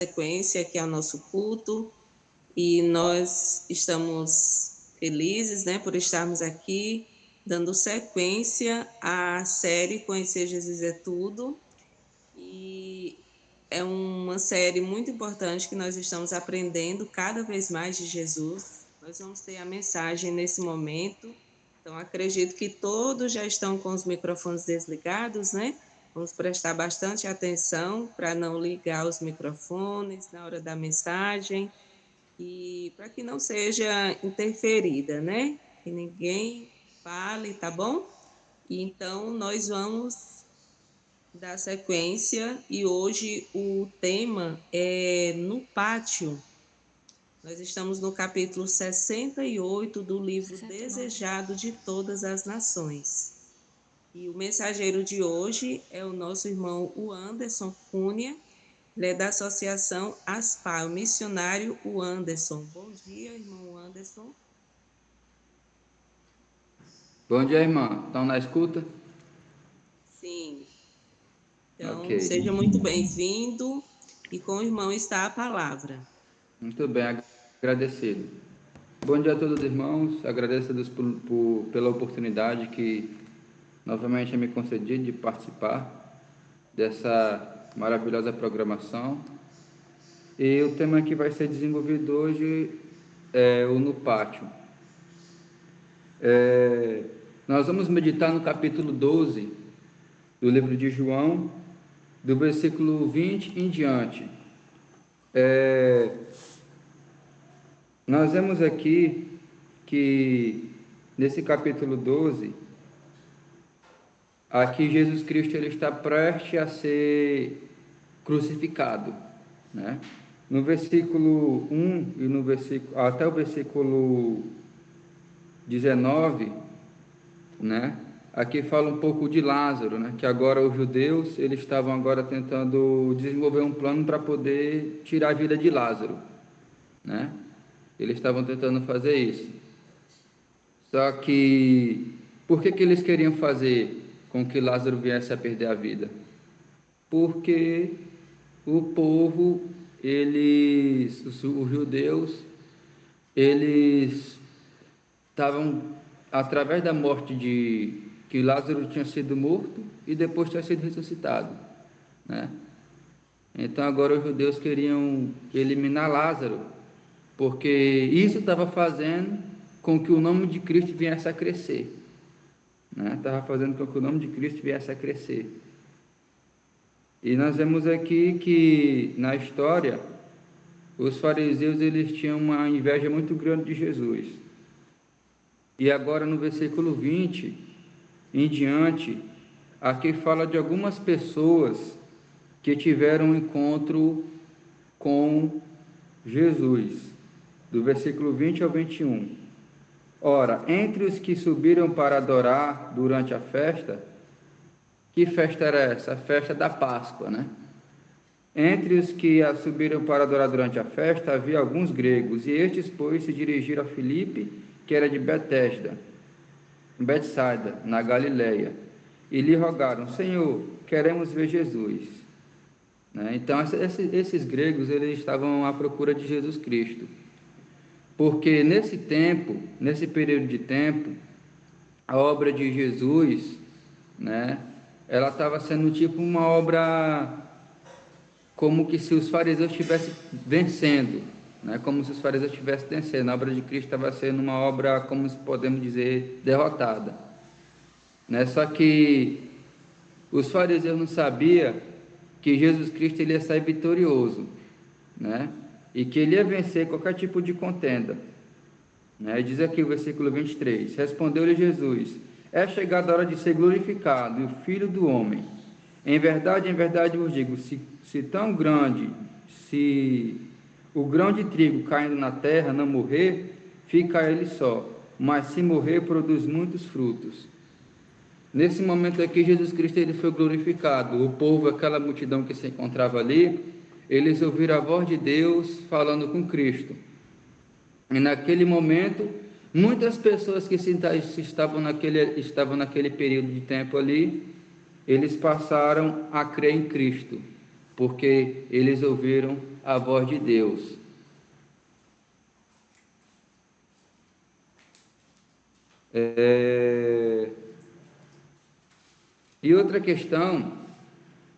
sequência que é o nosso culto e nós estamos felizes, né, por estarmos aqui dando sequência à série Conhecer Jesus é Tudo. E é uma série muito importante que nós estamos aprendendo cada vez mais de Jesus. Nós vamos ter a mensagem nesse momento. Então, acredito que todos já estão com os microfones desligados, né? Vamos prestar bastante atenção para não ligar os microfones na hora da mensagem e para que não seja interferida, né? Que ninguém fale, tá bom? E então, nós vamos dar sequência e hoje o tema é no pátio. Nós estamos no capítulo 68 do livro 69. Desejado de Todas as Nações. E o mensageiro de hoje é o nosso irmão o Anderson Cunha, ele é da Associação Aspar, o missionário o Anderson. Bom dia, irmão Anderson. Bom dia, irmã. Estão na escuta? Sim. Então, Ok. seja muito bem-vindo e com o irmão está a palavra. Muito bem, agradecido. Bom dia a todos os irmãos. Agradeço a Deus pela oportunidade que novamente é me concedida de participar dessa maravilhosa programação. E o tema que vai ser desenvolvido hoje é o No Pátio. Nós vamos meditar no capítulo 12 do livro de João, do versículo 20 em diante. Nós vemos aqui que nesse capítulo 12, aqui Jesus Cristo ele está prestes a ser crucificado, né? No versículo 1 e no versículo até o versículo 19, né? Aqui fala um pouco de Lázaro, né? Que agora os judeus eles estavam agora tentando desenvolver um plano para poder tirar a vida de Lázaro, né? Eles estavam tentando fazer isso. Só que por que eles queriam fazer com que Lázaro viesse a perder a vida? Porque o povo, os judeus, eles estavam, através da morte de que Lázaro tinha sido morto e depois tinha sido ressuscitado, né? Então agora os judeus queriam eliminar Lázaro, porque isso estava fazendo com que o nome de Cristo viesse a crescer, né? Estava fazendo com que o nome de Cristo viesse a crescer. E nós vemos aqui que na história os fariseus eles tinham uma inveja muito grande de Jesus. E agora no versículo 20 em diante, aqui fala de algumas pessoas que tiveram um encontro com Jesus, do versículo 20 ao 21. Ora, entre os que subiram para adorar durante a festa, que festa era essa? A festa da Páscoa, né? Entre os que subiram para adorar durante a festa, havia alguns gregos, e estes, pois, se dirigiram a Filipe, que era de Betsaida, na Galileia, e lhe rogaram: Senhor, queremos ver Jesus. Né? Então, esses gregos, eles estavam à procura de Jesus Cristo, porque nesse tempo, nesse período de tempo, a obra de Jesus, né, ela estava sendo tipo uma obra como que se os fariseus estivessem vencendo, né, como se os fariseus estivessem vencendo. A obra de Cristo estava sendo uma obra, como podemos dizer, derrotada, né? Só que os fariseus não sabiam que Jesus Cristo ele ia sair vitorioso, né? E que ele ia vencer qualquer tipo de contenda, né? Diz aqui o versículo 23: Respondeu-lhe Jesus: É chegada a hora de ser glorificado e o Filho do Homem. Em verdade vos digo, se o grão de trigo caindo na terra não morrer, fica ele só, mas se morrer, produz muitos frutos. Nesse momento aqui, Jesus Cristo ele foi glorificado. O povo, aquela multidão que se encontrava ali, eles ouviram a voz de Deus falando com Cristo. E naquele momento, muitas pessoas que estavam naquele período de tempo ali, eles passaram a crer em Cristo, porque eles ouviram a voz de Deus. E outra questão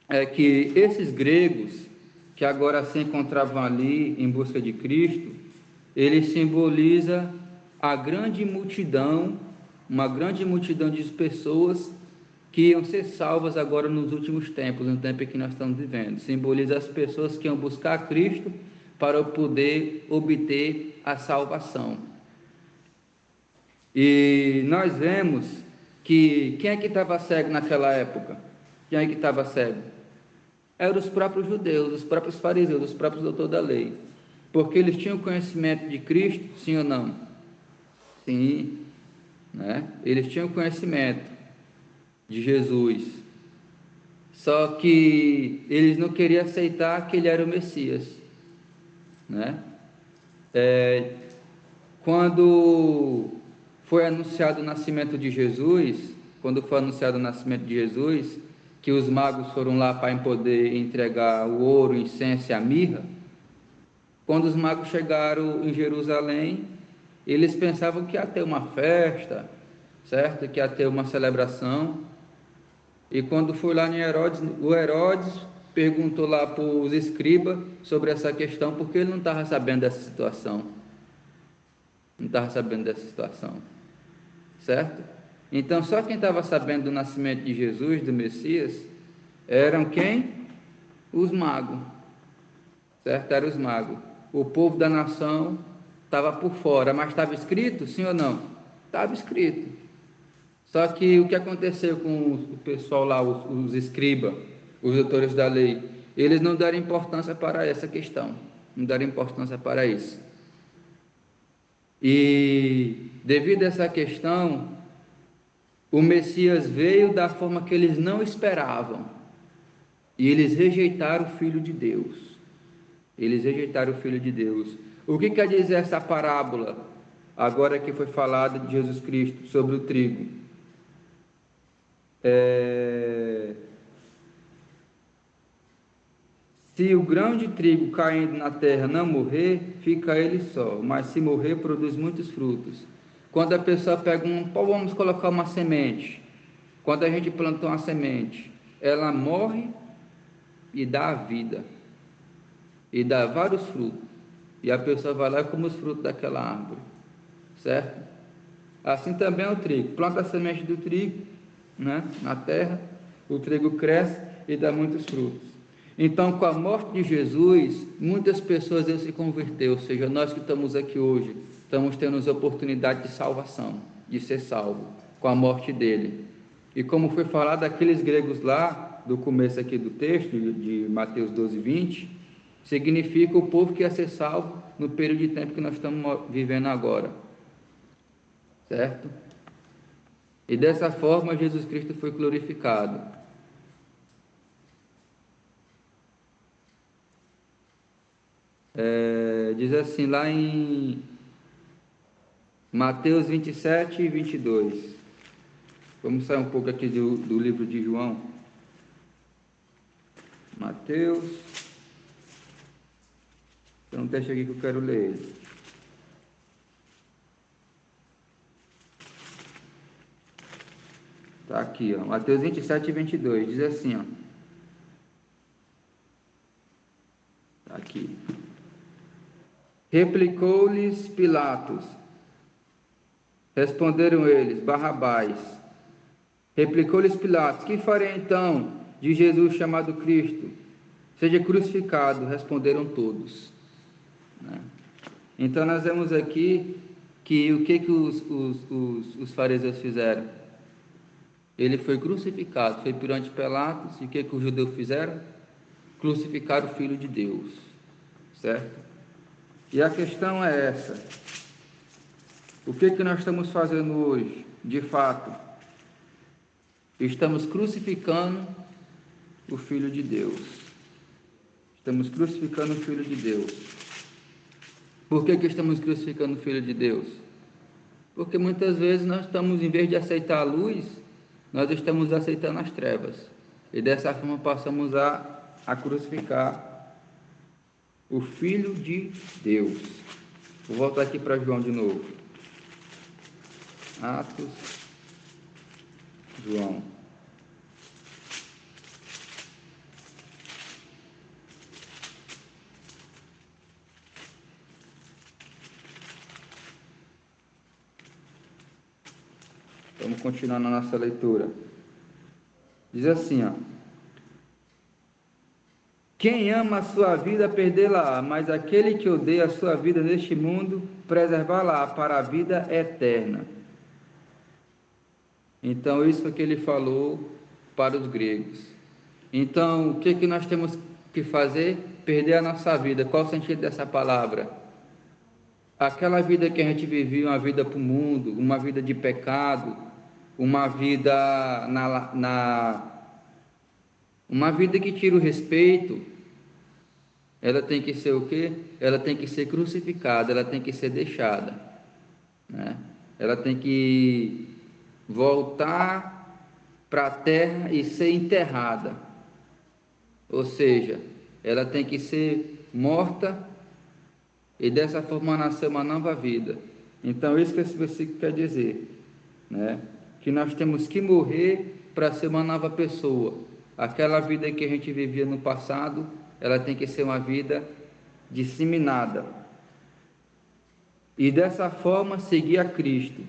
é que esses gregos, que agora se encontravam ali em busca de Cristo, ele simboliza a grande multidão, uma grande multidão de pessoas que iam ser salvas agora nos últimos tempos, no tempo em que nós estamos vivendo. Simboliza as pessoas que iam buscar Cristo para poder obter a salvação. E nós vemos que quem é que estava cego naquela época? Quem é que estava cego? Eram os próprios judeus, os próprios fariseus, os próprios doutores da lei. Porque eles tinham conhecimento de Cristo, sim ou não? Sim, né? Eles tinham conhecimento de Jesus. Só que eles não queriam aceitar que ele era o Messias, né? Quando foi anunciado o nascimento de Jesus, que os magos foram lá para poder entregar o ouro, o incenso e a mirra, quando os magos chegaram em Jerusalém, eles pensavam que ia ter uma festa, certo? Que ia ter uma celebração. E quando foi lá em Herodes, o Herodes perguntou lá para os escribas sobre essa questão, porque ele não estava sabendo dessa situação. Certo? Então, só quem estava sabendo do nascimento de Jesus, do Messias, eram quem? Os magos. Certo? Eram os magos. O povo da nação estava por fora, mas estava escrito, sim ou não? Estava escrito. Só que o que aconteceu com o pessoal lá, os escribas, os doutores da lei, eles não deram importância para essa questão, não deram importância para isso. E devido a essa questão, o Messias veio da forma que eles não esperavam, e eles rejeitaram o Filho de Deus. O que quer dizer essa parábola, agora que foi falada de Jesus Cristo, sobre o trigo? Se o grão de trigo caindo na terra não morrer, fica ele só, mas se morrer, produz muitos frutos. Quando a pessoa pega vamos colocar uma semente. Quando a gente plantou uma semente, ela morre e dá a vida, e dá vários frutos, e a pessoa vai lá e come os frutos daquela árvore, certo? Assim também é o trigo. Planta a semente do trigo, né, na terra, o trigo cresce e dá muitos frutos. Então, com a morte de Jesus, muitas pessoas se converteram, ou seja, nós que estamos aqui hoje, estamos tendo a oportunidade de salvação, de ser salvo, com a morte dele. E como foi falado, aqueles gregos lá, do começo aqui do texto, de Mateus 12, 20, significa o povo que ia ser salvo no período de tempo que nós estamos vivendo agora, certo? E dessa forma, Jesus Cristo foi glorificado. Diz assim lá em Mateus 27 e 22. Vamos sair um pouco aqui do livro de João. Mateus. Tem um texto aqui que eu quero ler. Está aqui, ó, Mateus 27 e 22. Diz assim, ó. Está aqui. Replicou-lhes Pilatos. Responderam eles, Barrabás. Replicou-lhes Pilatos, que farei então de Jesus chamado Cristo? Seja crucificado. Responderam todos. Então nós vemos aqui que o que os fariseus fizeram? Ele foi crucificado, foi perante Pilatos, e o que os judeus fizeram? Crucificaram o Filho de Deus, certo? E a questão é essa: o que nós estamos fazendo hoje? De fato, estamos crucificando o Filho de Deus. Estamos crucificando o Filho de Deus. Por que estamos crucificando o Filho de Deus? Porque muitas vezes nós estamos, em vez de aceitar a luz, nós estamos aceitando as trevas. E dessa forma passamos a crucificar o Filho de Deus. Vou voltar aqui para João de novo. Atos, João. Vamos continuar na nossa leitura. Diz assim, ó. Quem ama a sua vida, perdê-la-á, mas aquele que odeia a sua vida neste mundo, preservá-la-á para a vida eterna. Então, isso é o que ele falou para os gregos. Então, o que nós temos que fazer? Perder a nossa vida. Qual o sentido dessa palavra? Aquela vida que a gente vivia, uma vida para o mundo, uma vida de pecado, uma vida uma vida que tira o respeito, ela tem que ser o quê? Ela tem que ser crucificada, ela tem que ser deixada, né? Ela tem que voltar para a terra e ser enterrada, ou seja, ela tem que ser morta e dessa forma nascer uma nova vida. Então, isso que esse versículo quer dizer, né? Que nós temos que morrer para ser uma nova pessoa. Aquela vida que a gente vivia no passado, ela tem que ser uma vida disseminada. E dessa forma seguir a Cristo.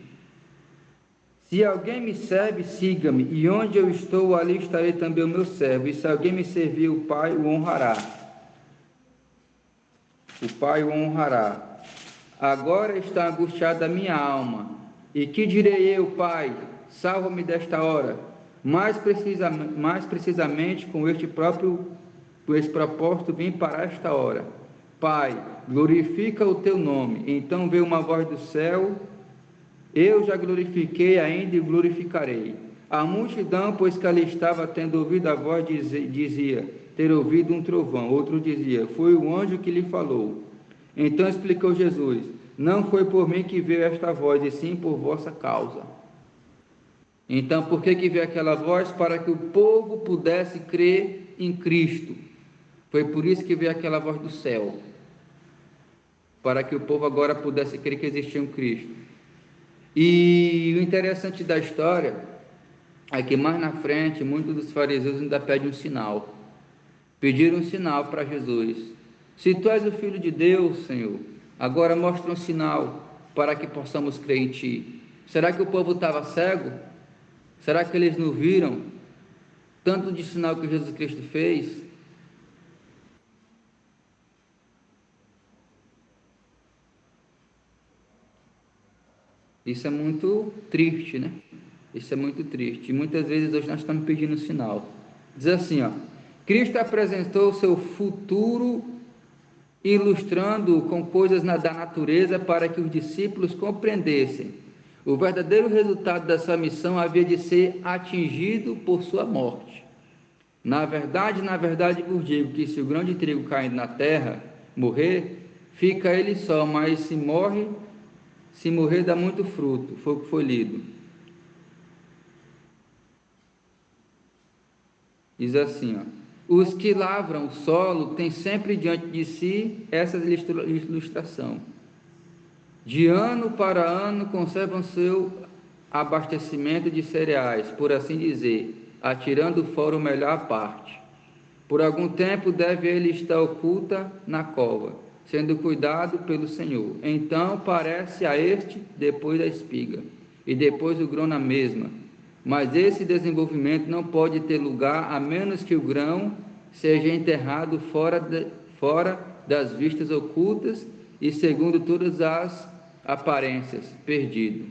Se alguém me serve, siga-me, e onde eu estou, ali estarei também o meu servo. E se alguém me servir, o Pai o honrará. O Pai o honrará. Agora está angustiada a minha alma. E que direi eu, Pai? Salva-me desta hora. Mais precisamente com esse propósito vim para esta hora. Pai, glorifica o teu nome. Então veio uma voz do céu: eu já glorifiquei, ainda e glorificarei. A multidão, pois que ali estava, tendo ouvido a voz, dizia ter ouvido um trovão. Outro dizia: foi o anjo que lhe falou. Então explicou Jesus: não foi por mim que veio esta voz, e sim por vossa causa. Então, por que veio aquela voz? Para que o povo pudesse crer em Cristo. Foi por isso que veio aquela voz do céu, para que o povo agora pudesse crer que existia um Cristo. E o interessante da história é que mais na frente, muitos dos fariseus ainda pedem um sinal. Pediram um sinal para Jesus. Se tu és o Filho de Deus, Senhor, agora mostra um sinal para que possamos crer em ti. Será que o povo estava cego? Será que eles não viram tanto de sinal que Jesus Cristo fez? Isso é muito triste, né? Isso é muito triste. E muitas vezes hoje nós estamos pedindo um sinal. Diz assim, ó: Cristo apresentou o seu futuro, ilustrando com coisas da natureza para que os discípulos compreendessem. O verdadeiro resultado dessa missão havia de ser atingido por sua morte. Na verdade vos digo que se o grão de trigo caindo na terra morrer, fica ele só, mas se morrer dá muito fruto. Foi o que foi lido. Diz assim, ó: os que lavram o solo têm sempre diante de si essa ilustração. De ano para ano conservam seu abastecimento de cereais, por assim dizer, atirando fora o melhor parte. Por algum tempo deve ele estar oculta na cova, sendo cuidado pelo Senhor. Então parece a este depois a espiga, e depois o grão na mesma. Mas esse desenvolvimento não pode ter lugar a menos que o grão seja enterrado fora das vistas ocultas e segundo todas as aparências, perdido.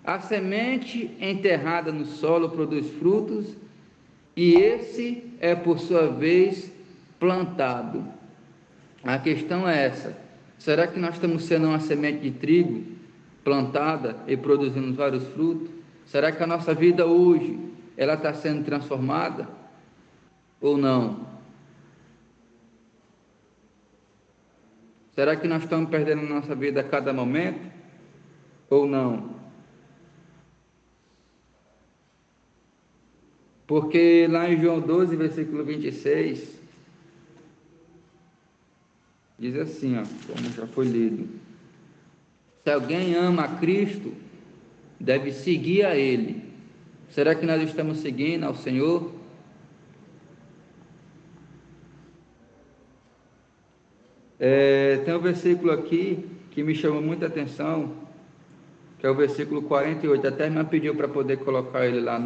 A semente enterrada no solo produz frutos, e esse é por sua vez plantado. A questão é essa: será que nós estamos sendo uma semente de trigo plantada e produzindo vários frutos? Será que a nossa vida hoje ela está sendo transformada ou não? Será que nós estamos perdendo nossa vida a cada momento ou não? Porque lá em João 12, versículo 26, Diz assim, ó, como já foi lido: se alguém ama a Cristo, deve seguir a Ele. Será que nós estamos seguindo ao Senhor? Tem um versículo aqui que me chama muita atenção, que é o versículo 48. Até a irmã pediu para poder colocar ele lá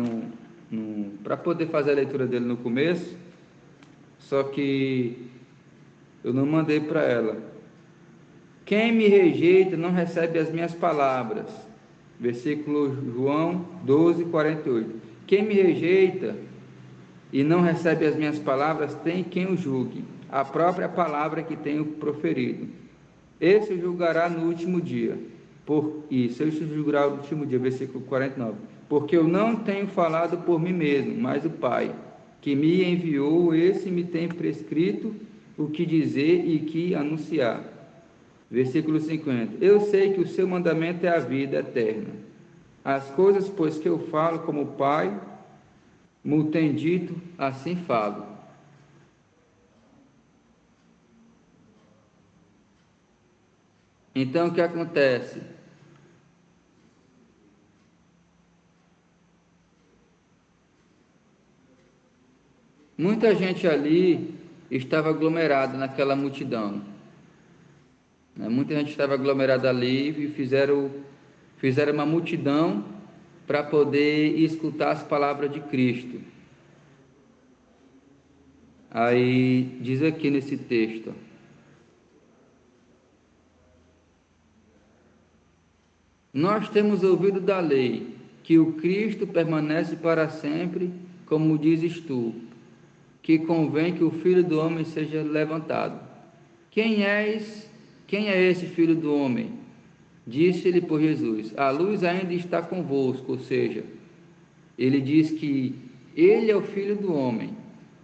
para poder fazer a leitura dele no começo, só que eu não mandei para ela. Quem me rejeita não recebe as minhas palavras. Versículo João 12, 48. Quem me rejeita e não recebe as minhas palavras, tem quem o julgue, a própria palavra que tenho proferido. Esse o julgará no último dia. Por isso, esse julgará no último dia, versículo 49. Porque eu não tenho falado por mim mesmo, mas o Pai, que me enviou, esse me tem prescrito o que dizer e que anunciar. Versículo 50. Eu sei que o seu mandamento é a vida eterna. As coisas, pois, que eu falo como o Pai me tem dito, assim falo. Então, o que acontece? Muita gente ali estava aglomerada naquela multidão. Muita gente estava aglomerada ali e fizeram uma multidão para poder escutar as palavras de Cristo. Aí diz aqui nesse texto: nós temos ouvido da lei que o Cristo permanece para sempre, como dizes tu, que convém que o Filho do Homem seja levantado. Quem é esse Filho do Homem? Disse-lhe por Jesus: a luz ainda está convosco, ou seja, ele diz que ele é o Filho do Homem.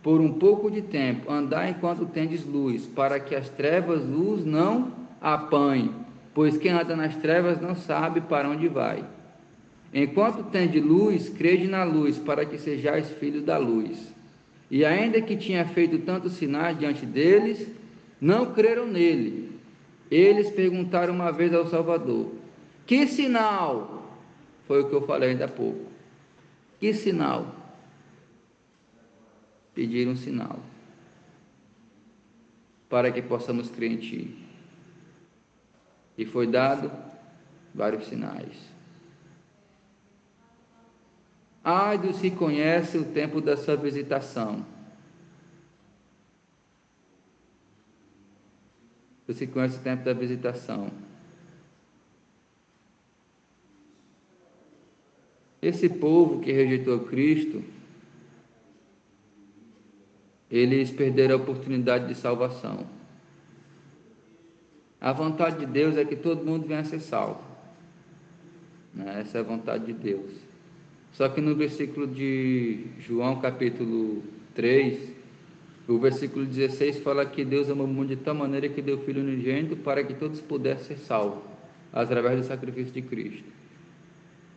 Por um pouco de tempo, andai enquanto tendes luz, para que as trevas luz não apanhem, pois quem anda nas trevas não sabe para onde vai. Enquanto tendes luz, crede na luz, para que sejais filhos da luz. E ainda que tinha feito tantos sinais diante deles, não creram nele. Eles perguntaram uma vez ao Salvador: que sinal? Foi o que eu falei ainda há pouco. Que sinal? Pediram um sinal para que possamos crer em ti. E foi dado vários sinais. Ai dos que conhecem o tempo da sua visitação. Você conhece o tempo da visitação. Esse povo que rejeitou Cristo, eles perderam a oportunidade de salvação. A vontade de Deus é que todo mundo venha a ser salvo. Essa é a vontade de Deus. Só que no versículo de João, capítulo 3, o versículo 16 fala que Deus amou o mundo de tal maneira que deu o Filho unigênito para que todos pudessem ser salvos, através do sacrifício de Cristo.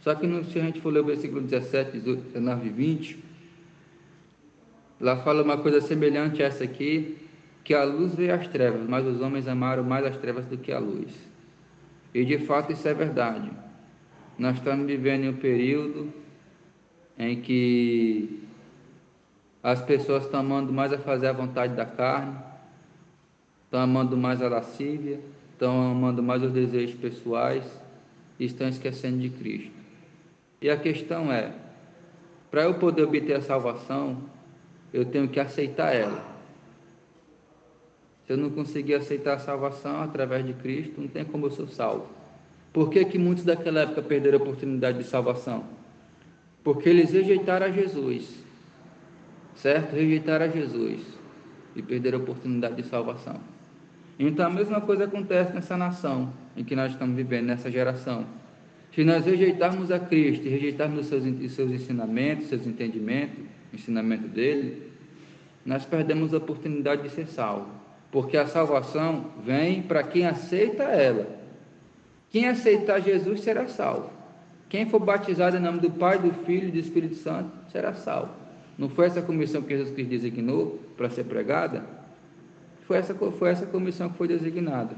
Só que se a gente for ler o versículo 17, 18, 19 e 20, lá fala uma coisa semelhante a essa aqui, que a luz veio às trevas, mas os homens amaram mais as trevas do que a luz. E de fato isso é verdade. Nós estamos vivendo em um período em que as pessoas estão amando mais a fazer a vontade da carne, estão amando mais a lascívia, estão amando mais os desejos pessoais e estão esquecendo de Cristo. E a questão é, para eu poder obter a salvação, eu tenho que aceitar ela. Se eu não conseguir aceitar a salvação através de Cristo, não tem como eu ser salvo. Por que muitos daquela época perderam a oportunidade de salvação? Porque eles rejeitaram a Jesus, certo? Rejeitaram a Jesus e perderam a oportunidade de salvação. Então a mesma coisa acontece nessa nação em que nós estamos vivendo, nessa geração. Se nós rejeitarmos a Cristo e rejeitarmos os seus ensinamentos, seus entendimentos, o ensinamento dele, nós perdemos a oportunidade de ser salvo, porque a salvação vem para quem aceita ela. Quem aceitar Jesus será salvo. Quem for batizado em nome do Pai, do Filho e do Espírito Santo será salvo. Não foi essa comissão que Jesus Cristo designou para ser pregada? foi essa comissão que foi designada,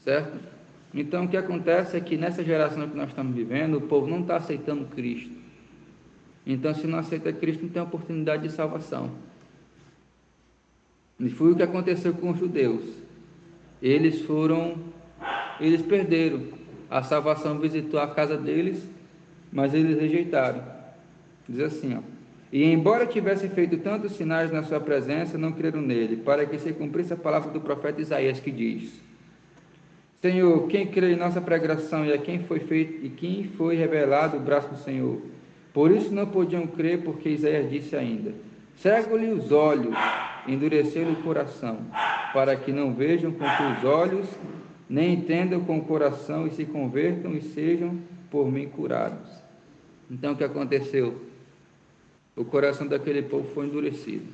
certo? Então, o que acontece é que nessa geração que nós estamos vivendo, o povo não está aceitando Cristo. Então, se não aceita Cristo, não tem oportunidade de salvação. E foi o que aconteceu com os judeus. Eles perderam. A salvação visitou a casa deles, mas eles rejeitaram. Diz assim, ó: e embora tivesse feito tantos sinais na sua presença, não creram nele, para que se cumprisse a palavra do profeta Isaías, que diz: Senhor, quem crê em nossa pregação e a quem foi feito e quem foi revelado o braço do Senhor? Por isso não podiam crer, porque Isaías disse ainda: cego-lhe os olhos, endureceu-lhe o coração, para que não vejam com os olhos, nem entendam com o coração, e se convertam e sejam por mim curados. Então, o que aconteceu? O coração daquele povo foi endurecido.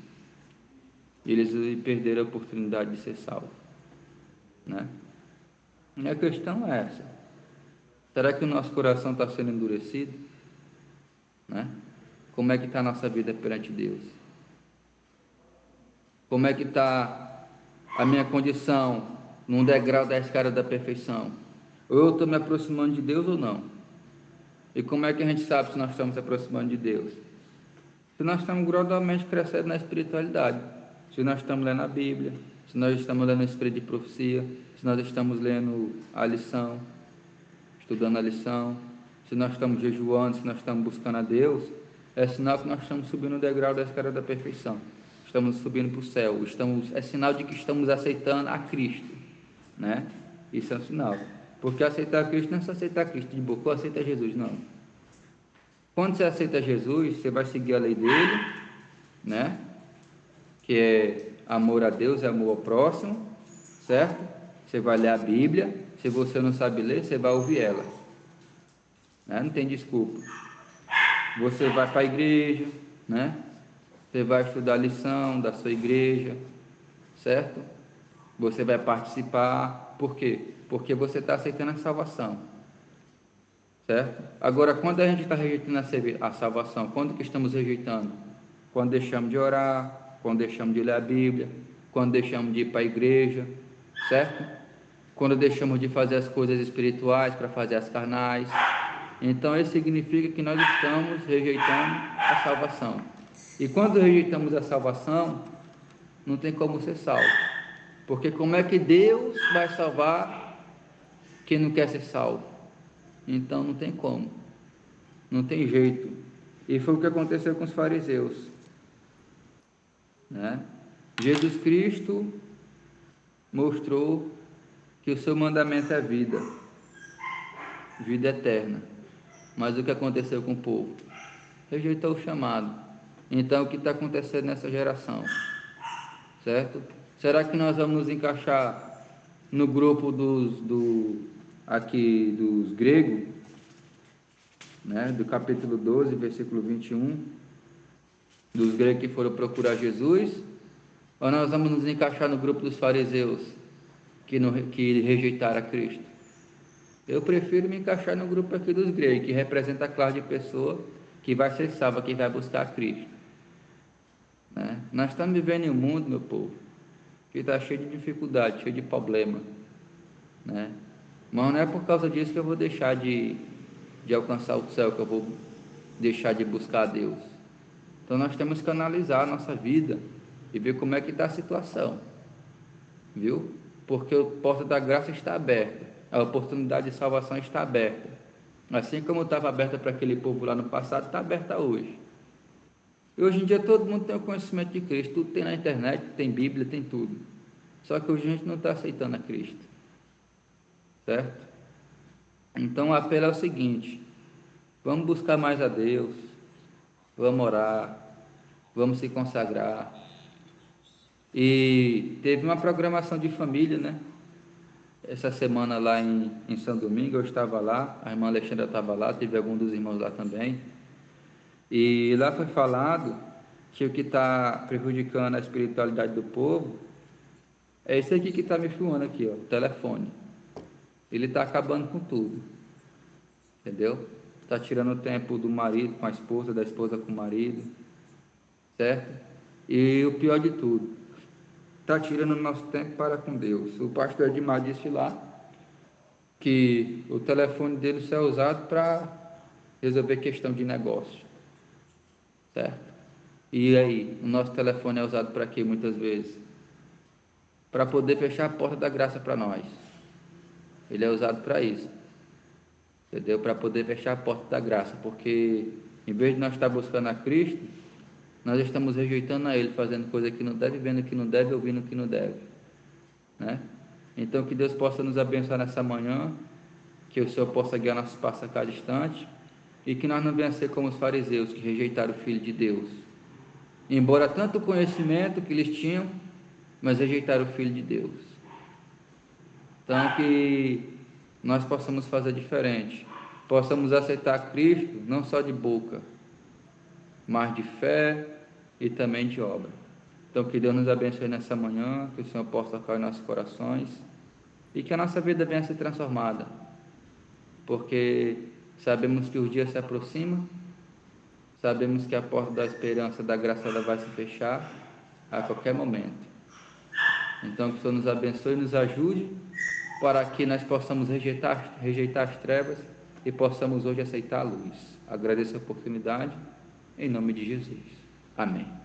Eles perderam a oportunidade de ser salvos, né? E a questão é essa: será que o nosso coração está sendo endurecido, né? Como é que está a nossa vida perante Deus? Como é que está a minha condição num degrau da escada da perfeição? Ou eu estou me aproximando de Deus ou não? E como é que a gente sabe se nós estamos se aproximando de Deus? Se nós estamos gradualmente crescendo na espiritualidade, se nós estamos lendo a Bíblia, se nós estamos lendo o Espírito de Profecia, se nós estamos lendo a lição, estudando a lição, se nós estamos jejuando, se nós estamos buscando a Deus, é sinal que nós estamos subindo o degrau da escada da perfeição, estamos subindo para o céu, é sinal de que estamos aceitando a Cristo, né? Isso é um sinal, porque aceitar Cristo não é só aceitar Cristo de boca, ou aceita Jesus, não. Quando você aceita Jesus, você vai seguir a lei dele, né? Que é amor a Deus e amor ao próximo, certo? Você vai ler a Bíblia. Se você não sabe ler, você vai ouvir ela, né? Não tem desculpa. Você vai para a igreja, né? Você vai estudar a lição da sua igreja, certo? Você vai participar. Por quê? Porque você está aceitando a salvação, certo? Agora, quando a gente está rejeitando a salvação, quando que estamos rejeitando? Quando deixamos de orar, quando deixamos de ler a Bíblia, quando deixamos de ir para a igreja, certo? Quando deixamos de fazer as coisas espirituais para fazer as carnais. Então, isso significa que nós estamos rejeitando a salvação. E quando rejeitamos a salvação, não tem como ser salvo. Porque como é que Deus vai salvar quem não quer ser salvo? Então, não tem como. Não tem jeito. E foi o que aconteceu com os fariseus, né? Jesus Cristo mostrou que o seu mandamento é vida eterna. Mas o que aconteceu com o povo? Rejeitou o chamado. Então, o que está acontecendo nessa geração? Certo? Será que nós vamos nos encaixar no grupo dos gregos, né? Do capítulo 12, versículo 21, dos gregos que foram procurar Jesus? Ou nós vamos nos encaixar no grupo dos fariseus que rejeitaram a Cristo? Eu prefiro me encaixar no grupo aqui dos gregos, que representa a classe de pessoa que vai ser salva, que vai buscar Cristo, né? Nós estamos vivendo em um mundo, meu povo, que está cheio de dificuldade, cheio de problema, né? Mas não é por causa disso que eu vou deixar de alcançar o céu, que eu vou deixar de buscar a Deus. Então nós temos que analisar a nossa vida e ver como é que está a situação, viu? Porque a porta da graça está aberta, a oportunidade de salvação está aberta, assim como estava aberta para aquele povo lá no passado, está aberta hoje. E hoje em dia todo mundo tem o conhecimento de Cristo, tudo tem na internet, tem Bíblia, tem tudo, só que hoje a gente não está aceitando a Cristo, certo? Então o apelo é o seguinte: vamos buscar mais a Deus, vamos orar, vamos se consagrar. E teve uma programação de família, né? Essa semana lá em São Domingo, eu estava lá, a irmã Alexandra estava lá, teve algum dos irmãos lá também. E lá foi falado que o que está prejudicando a espiritualidade do povo é esse aqui que está me filmando aqui, ó, o telefone. Ele está acabando com tudo, entendeu? Está tirando o tempo do marido com a esposa, da esposa com o marido, certo? E o pior de tudo, está tirando o nosso tempo para com Deus. O pastor Edmar disse lá que o telefone dele só é usado para resolver questão de negócio, certo? E aí, o nosso telefone é usado para quê muitas vezes? Para poder fechar a porta da graça para nós. Ele é usado para isso, entendeu? Para poder fechar a porta da graça, porque em vez de nós estar buscando a Cristo, nós estamos rejeitando a Ele, fazendo coisa que não deve, vendo que não deve, ouvindo que não deve, né? Então que Deus possa nos abençoar nessa manhã, que o Senhor possa guiar nossos passos a cada instante, e que nós não venhamos a ser como os fariseus, que rejeitaram o Filho de Deus, embora tanto conhecimento que eles tinham, mas rejeitaram o Filho de Deus. Então que nós possamos fazer diferente, possamos aceitar Cristo, não só de boca, mas de fé e também de obra. Então que Deus nos abençoe nessa manhã, que o Senhor possa tocar em nossos corações, e que a nossa vida venha a ser transformada, porque sabemos que os dias se aproximam, sabemos que a porta da esperança, da graça, ela vai se fechar a qualquer momento. Então que o Senhor nos abençoe e nos ajude, para que nós possamos rejeitar as trevas e possamos hoje aceitar a luz. Agradeço a oportunidade, em nome de Jesus. Amém.